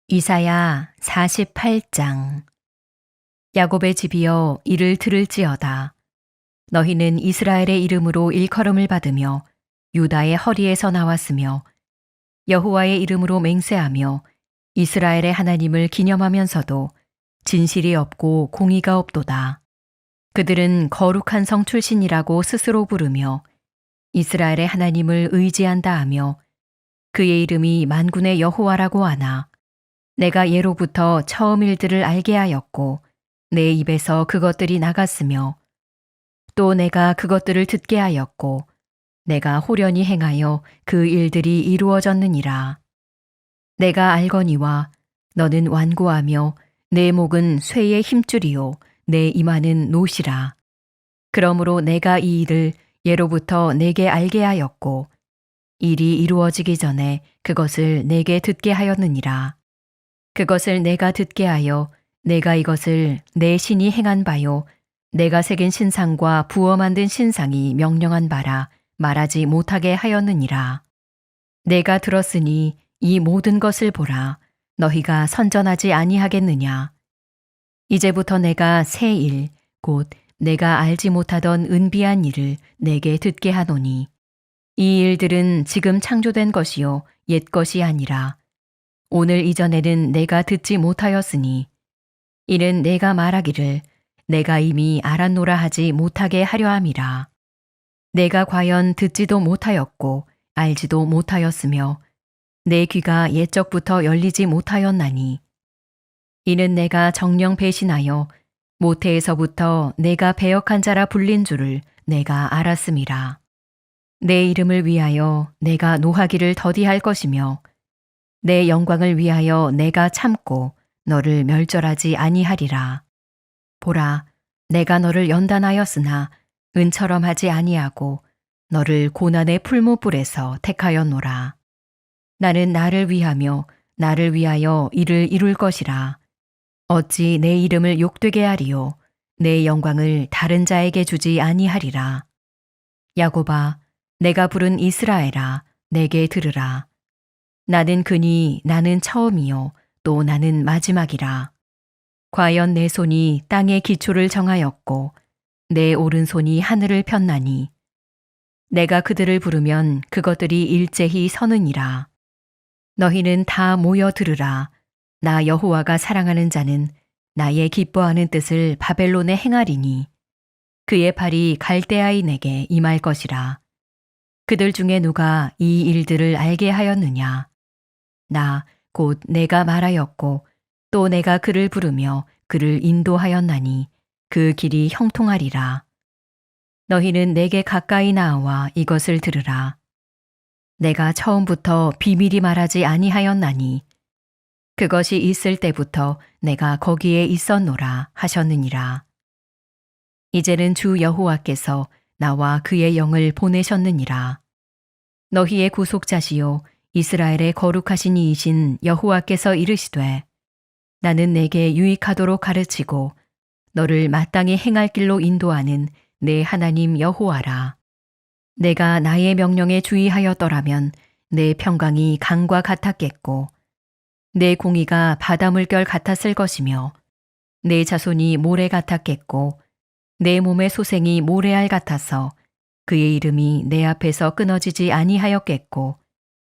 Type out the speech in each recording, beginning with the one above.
이사야 48장. 야곱의 집이여 이를 들을지어다. 너희는 이스라엘의 이름으로 일컬음을 받으며 유다의 허리에서 나왔으며 여호와의 이름으로 맹세하며 이스라엘의 하나님을 기념하면서도 진실이 없고 공의가 없도다. 그들은 거룩한 성 출신이라고 스스로 부르며 이스라엘의 하나님을 의지한다 하며 그의 이름이 만군의 여호와라고 하나 내가 예로부터 처음 일들을 알게 하였고 내 입에서 그것들이 나갔으며 또 내가 그것들을 듣게 하였고 내가 호련히 행하여 그 일들이 이루어졌느니라. 내가 알거니와 너는 완고하며 내 목은 쇠의 힘줄이요 내 이마는 노시라. 그러므로 내가 이 일을 예로부터 내게 알게 하였고 일이 이루어지기 전에 그것을 내게 듣게 하였느니라. 그것을 내가 듣게 하여 내가 이것을 내 신이 행한 바요 내가 새긴 신상과 부어 만든 신상이 명령한 바라 말하지 못하게 하였느니라. 내가 들었으니 이 모든 것을 보라. 너희가 선전하지 아니하겠느냐. 이제부터 내가 새 일, 곧 내가 알지 못하던 은비한 일을 내게 듣게 하노니 이 일들은 지금 창조된 것이요 옛 것이 아니라 오늘 이전에는 내가 듣지 못하였으니 이는 내가 말하기를 내가 이미 알았노라 하지 못하게 하려 함이라. 내가 과연 듣지도 못하였고 알지도 못하였으며 내 귀가 옛적부터 열리지 못하였나니 이는 내가 정령 배신하여 모태에서부터 내가 배역한 자라 불린 줄을 내가 알았음이라. 내 이름을 위하여 내가 노하기를 더디할 것이며 내 영광을 위하여 내가 참고 너를 멸절하지 아니하리라. 보라, 내가 너를 연단하였으나 은처럼 하지 아니하고 너를 고난의 풀무불에서 택하였노라. 나는 나를 위하며 나를 위하여 이를 이룰 것이라. 어찌 내 이름을 욕되게 하리요 내 영광을 다른 자에게 주지 아니하리라. 야곱아, 내가 부른 이스라엘아, 내게 들으라. 나는 그니 나는 처음이요 또 나는 마지막이라. 과연 내 손이 땅의 기초를 정하였고 내 오른손이 하늘을 폈나니 내가 그들을 부르면 그것들이 일제히 서느니라. 너희는 다 모여 들으라. 나 여호와가 사랑하는 자는 나의 기뻐하는 뜻을 바벨론에 행하리니 그의 발이 갈대아인에게 임할 것이라. 그들 중에 누가 이 일들을 알게 하였느냐. 나 곧 내가 말하였고 또 내가 그를 부르며 그를 인도하였나니 그 길이 형통하리라. 너희는 내게 가까이 나와 이것을 들으라. 내가 처음부터 비밀이 말하지 아니하였나니 그것이 있을 때부터 내가 거기에 있었노라 하셨느니라. 이제는 주 여호와께서 나와 그의 영을 보내셨느니라. 너희의 구속자시요 이스라엘의 거룩하신 이이신 여호와께서 이르시되 나는 내게 유익하도록 가르치고 너를 마땅히 행할 길로 인도하는 내 하나님 여호와라. 내가 나의 명령에 주의하였더라면 내 평강이 강과 같았겠고 내 공의가 바다 물결 같았을 것이며 내 자손이 모래 같았겠고 내 몸의 소생이 모래알 같아서 그의 이름이 내 앞에서 끊어지지 아니하였겠고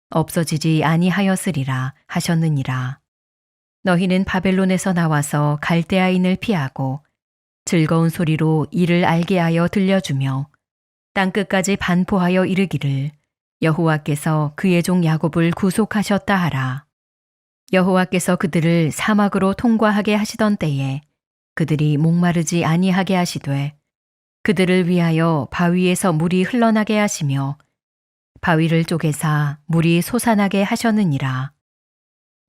없어지지 아니하였으리라 하셨느니라. 너희는 바벨론에서 나와서 갈대아인을 피하고 즐거운 소리로 이를 알게 하여 들려주며 땅끝까지 반포하여 이르기를 여호와께서 그의 종 야곱을 구속하셨다 하라. 여호와께서 그들을 사막으로 통과하게 하시던 때에 그들이 목마르지 아니하게 하시되 그들을 위하여 바위에서 물이 흘러나게 하시며 바위를 쪼개사 물이 솟아나게 하셨느니라.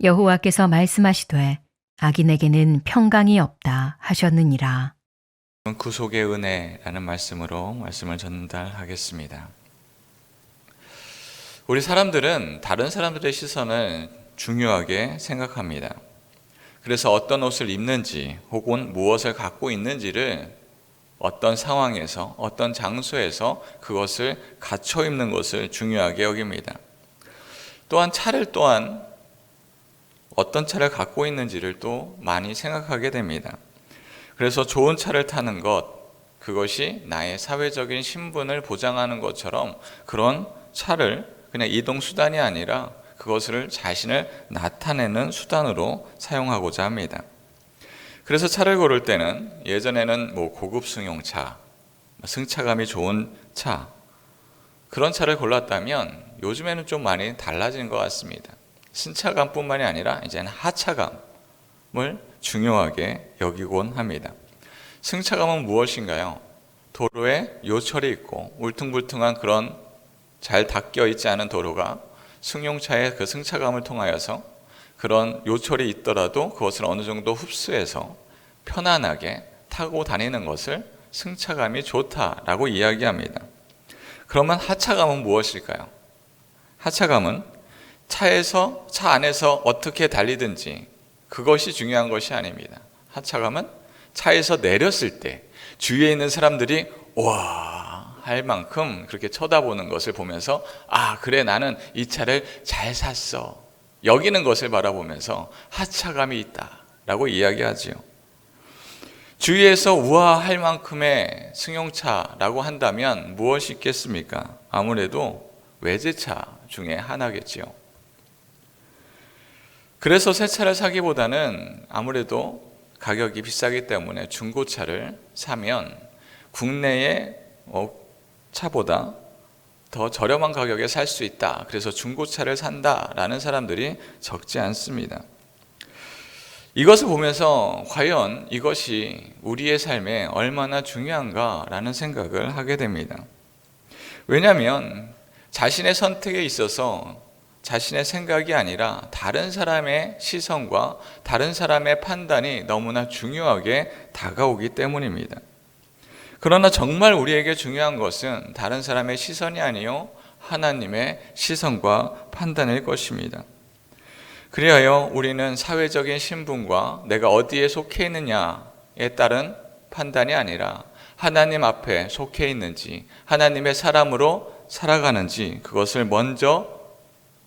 여호와께서 말씀하시되 악인에게는 평강이 없다 하셨느니라. 구속의 은혜라는 말씀으로 말씀을 전달하겠습니다. 우리 사람들은 다른 사람들의 시선을 중요하게 생각합니다. 그래서 어떤 옷을 입는지 혹은 무엇을 갖고 있는지를 어떤 상황에서 어떤 장소에서 그것을 갖춰 입는 것을 중요하게 여깁니다. 또한 차를 또한 어떤 차를 갖고 있는지를 또 많이 생각하게 됩니다. 그래서 좋은 차를 타는 것, 그것이 나의 사회적인 신분을 보장하는 것처럼 그런 차를 그냥 이동수단이 아니라 그것을 자신을 나타내는 수단으로 사용하고자 합니다. 그래서 차를 고를 때는 예전에는 고급 승용차, 승차감이 좋은 차, 그런 차를 골랐다면 요즘에는 좀 많이 달라진 것 같습니다. 승차감뿐만이 아니라 이제는 하차감을 중요하게 여기곤 합니다. 승차감은 무엇인가요? 도로에 요철이 있고 울퉁불퉁한 그런 잘 닦여 있지 않은 도로가 승용차의 그 승차감을 통하여서 그런 요철이 있더라도 그것을 어느 정도 흡수해서 편안하게 타고 다니는 것을 승차감이 좋다라고 이야기합니다. 그러면 하차감은 무엇일까요? 하차감은 차 안에서 어떻게 달리든지 그것이 중요한 것이 아닙니다. 하차감은 차에서 내렸을 때 주위에 있는 사람들이 와 할 만큼 그렇게 쳐다보는 것을 보면서 그래 나는 이 차를 잘 샀어 여기는 것을 바라보면서 하차감이 있다라고 이야기하지요. 주위에서 우아할 만큼의 승용차라고 한다면 무엇이 있겠습니까? 아무래도 외제차 중에 하나겠지요. 그래서 새 차를 사기보다는 아무래도 가격이 비싸기 때문에 중고차를 사면 국내의 차보다 더 저렴한 가격에 살 수 있다. 그래서 중고차를 산다라는 사람들이 적지 않습니다. 이것을 보면서 과연 이것이 우리의 삶에 얼마나 중요한가라는 생각을 하게 됩니다. 왜냐하면 자신의 선택에 있어서 자신의 생각이 아니라 다른 사람의 시선과 다른 사람의 판단이 너무나 중요하게 다가오기 때문입니다. 그러나 정말 우리에게 중요한 것은 다른 사람의 시선이 아니요 하나님의 시선과 판단일 것입니다. 그리하여 우리는 사회적인 신분과 내가 어디에 속해 있느냐에 따른 판단이 아니라 하나님 앞에 속해 있는지 하나님의 사람으로 살아가는지 그것을 먼저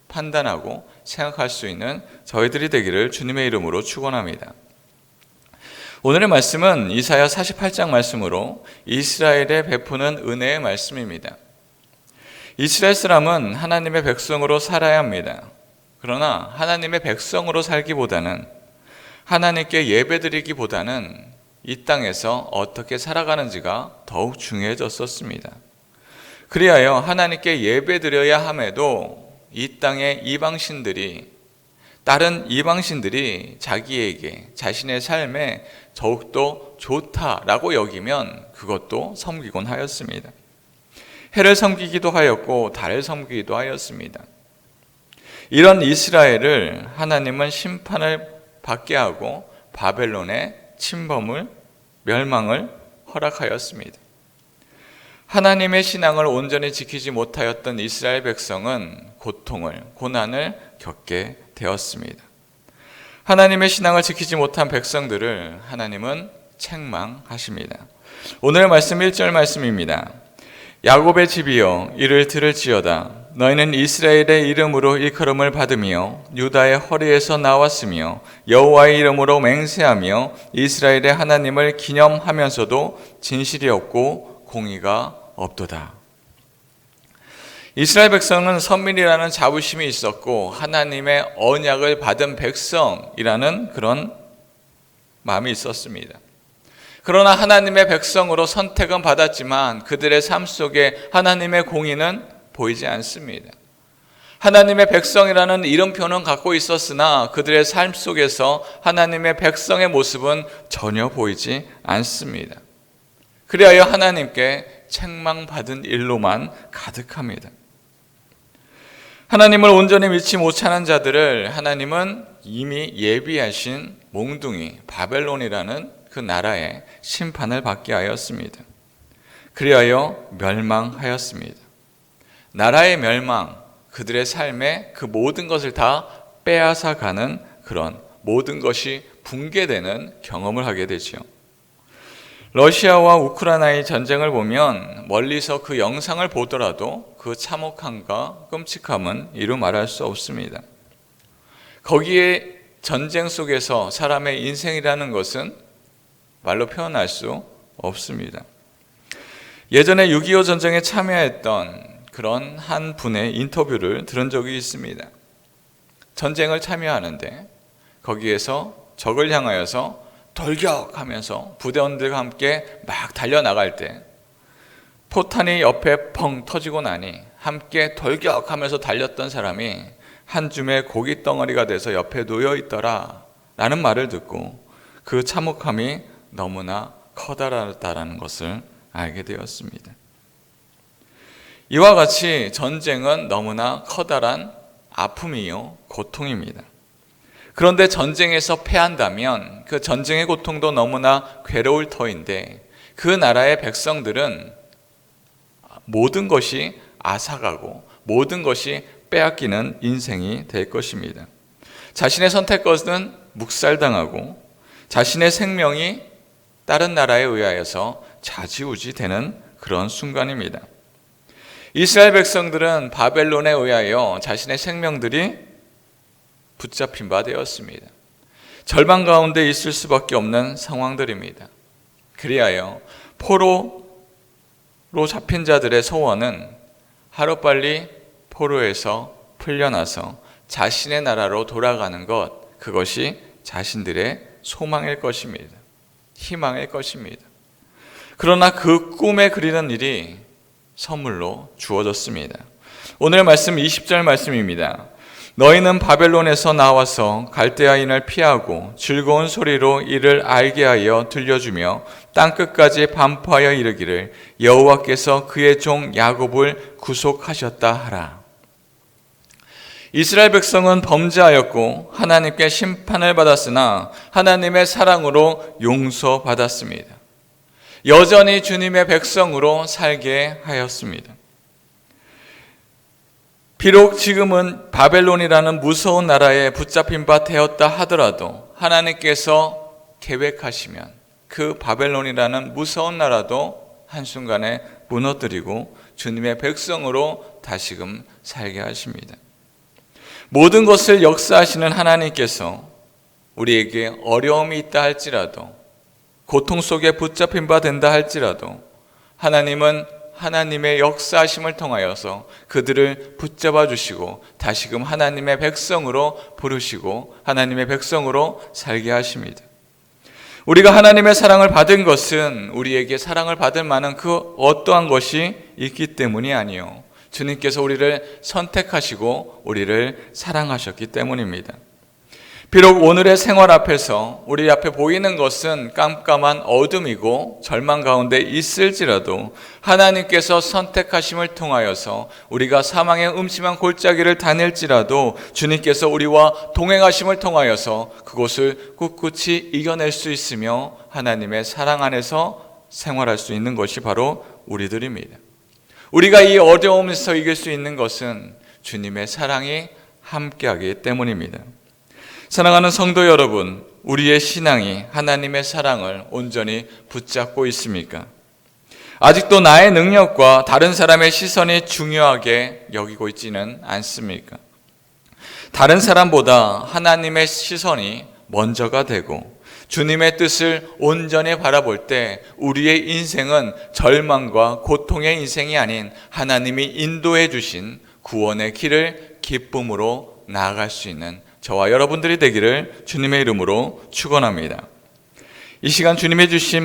판단하고 생각할 수 있는 저희들이 되기를 주님의 이름으로 축원합니다. 오늘의 말씀은 이사야 48장 말씀으로 이스라엘에 베푸는 은혜의 말씀입니다. 이스라엘 사람은 하나님의 백성으로 살아야 합니다. 그러나 하나님의 백성으로 살기보다는 하나님께 예배드리기보다는 이 땅에서 어떻게 살아가는지가 더욱 중요해졌었습니다. 그리하여 하나님께 예배드려야 함에도 이 땅의 다른 이방신들이 자기에게 자신의 삶에 더욱더 좋다라고 여기면 그것도 섬기곤 하였습니다. 해를 섬기기도 하였고 달을 섬기기도 하였습니다. 이런 이스라엘을 하나님은 심판을 받게 하고 바벨론의 멸망을 허락하였습니다. 하나님의 신앙을 온전히 지키지 못하였던 이스라엘 백성은 고난을 겪게 되었습니다. 하나님의 신앙을 지키지 못한 백성들을 하나님은 책망하십니다. 오늘의 말씀 1절 말씀입니다. 야곱의 집이여 이를 들을지어다. 너희는 이스라엘의 이름으로 일컬음을 받으며 유다의 허리에서 나왔으며 여호와의 이름으로 맹세하며 이스라엘의 하나님을 기념하면서도 진실이 없고 공의가 없도다. 이스라엘 백성은 선민이라는 자부심이 있었고 하나님의 언약을 받은 백성이라는 그런 마음이 있었습니다. 그러나 하나님의 백성으로 선택은 받았지만 그들의 삶 속에 하나님의 공의는 보이지 않습니다. 하나님의 백성이라는 이름표는 갖고 있었으나 그들의 삶 속에서 하나님의 백성의 모습은 전혀 보이지 않습니다. 그리하여 하나님께 책망받은 일로만 가득합니다. 하나님을 온전히 믿지 못하는 자들을 하나님은 이미 예비하신 몽둥이 바벨론이라는 그 나라에 심판을 받게 하였습니다. 그리하여 멸망하였습니다. 나라의 멸망, 그들의 삶에 그 모든 것을 다 빼앗아 가는 그런 모든 것이 붕괴되는 경험을 하게 되지요. 러시아와 우크라이나의 전쟁을 보면 멀리서 그 영상을 보더라도 그 참혹함과 끔찍함은 이루 말할 수 없습니다. 거기에 전쟁 속에서 사람의 인생이라는 것은 말로 표현할 수 없습니다. 예전에 6.25 전쟁에 참여했던 그런 한 분의 인터뷰를 들은 적이 있습니다. 전쟁을 참여하는데 거기에서 적을 향하여서 돌격하면서 부대원들과 함께 막 달려나갈 때 포탄이 옆에 펑 터지고 나니 함께 돌격하면서 달렸던 사람이 한 줌의 고기 덩어리가 돼서 옆에 놓여 있더라 라는 말을 듣고 그 참혹함이 너무나 커다랗다라는 것을 알게 되었습니다. 이와 같이 전쟁은 너무나 커다란 아픔이요 고통입니다. 그런데 전쟁에서 패한다면 그 전쟁의 고통도 너무나 괴로울 터인데 그 나라의 백성들은 모든 것이 앗아가고 모든 것이 빼앗기는 인생이 될 것입니다. 자신의 선택권은 묵살당하고 자신의 생명이 다른 나라에 의하여서 좌지우지 되는 그런 순간입니다. 이스라엘 백성들은 바벨론에 의하여 자신의 생명들이 붙잡힌 바 되었습니다. 절망 가운데 있을 수밖에 없는 상황들입니다. 그리하여 포로로 잡힌 자들의 소원은 하루빨리 포로에서 풀려나서 자신의 나라로 돌아가는 것, 그것이 자신들의 소망일 것입니다. 희망일 것입니다. 그러나 그 꿈에 그리는 일이 선물로 주어졌습니다. 오늘 말씀 20절 말씀입니다. 너희는 바벨론에서 나와서 갈대아인을 피하고 즐거운 소리로 이를 알게 하여 들려주며 땅끝까지 반포하여 이르기를 여호와께서 그의 종 야곱을 구속하셨다 하라. 이스라엘 백성은 범죄하였고 하나님께 심판을 받았으나 하나님의 사랑으로 용서받았습니다. 여전히 주님의 백성으로 살게 하였습니다. 비록 지금은 바벨론이라는 무서운 나라에 붙잡힌 바 되었다 하더라도 하나님께서 계획하시면 그 바벨론이라는 무서운 나라도 한순간에 무너뜨리고 주님의 백성으로 다시금 살게 하십니다. 모든 것을 역사하시는 하나님께서 우리에게 어려움이 있다 할지라도 고통 속에 붙잡힌 바 된다 할지라도 하나님은 하나님의 역사하심을 통하여서 그들을 붙잡아 주시고 다시금 하나님의 백성으로 부르시고 하나님의 백성으로 살게 하십니다. 우리가 하나님의 사랑을 받은 것은 우리에게 사랑을 받을 만한 그 어떠한 것이 있기 때문이 아니요, 주님께서 우리를 선택하시고 우리를 사랑하셨기 때문입니다. 비록 오늘의 생활 앞에서 우리 앞에 보이는 것은 깜깜한 어둠이고 절망 가운데 있을지라도 하나님께서 선택하심을 통하여서 우리가 사망의 음침한 골짜기를 다닐지라도 주님께서 우리와 동행하심을 통하여서 그곳을 꿋꿋이 이겨낼 수 있으며 하나님의 사랑 안에서 생활할 수 있는 것이 바로 우리들입니다. 우리가 이 어려움에서 이길 수 있는 것은 주님의 사랑이 함께하기 때문입니다. 사랑하는 성도 여러분, 우리의 신앙이 하나님의 사랑을 온전히 붙잡고 있습니까? 아직도 나의 능력과 다른 사람의 시선이 중요하게 여기고 있지는 않습니까? 다른 사람보다 하나님의 시선이 먼저가 되고 주님의 뜻을 온전히 바라볼 때 우리의 인생은 절망과 고통의 인생이 아닌 하나님이 인도해 주신 구원의 길을 기쁨으로 나아갈 수 있는 저와 여러분들이 되기를 주님의 이름으로 축원합니다. 이 시간 주님의 주신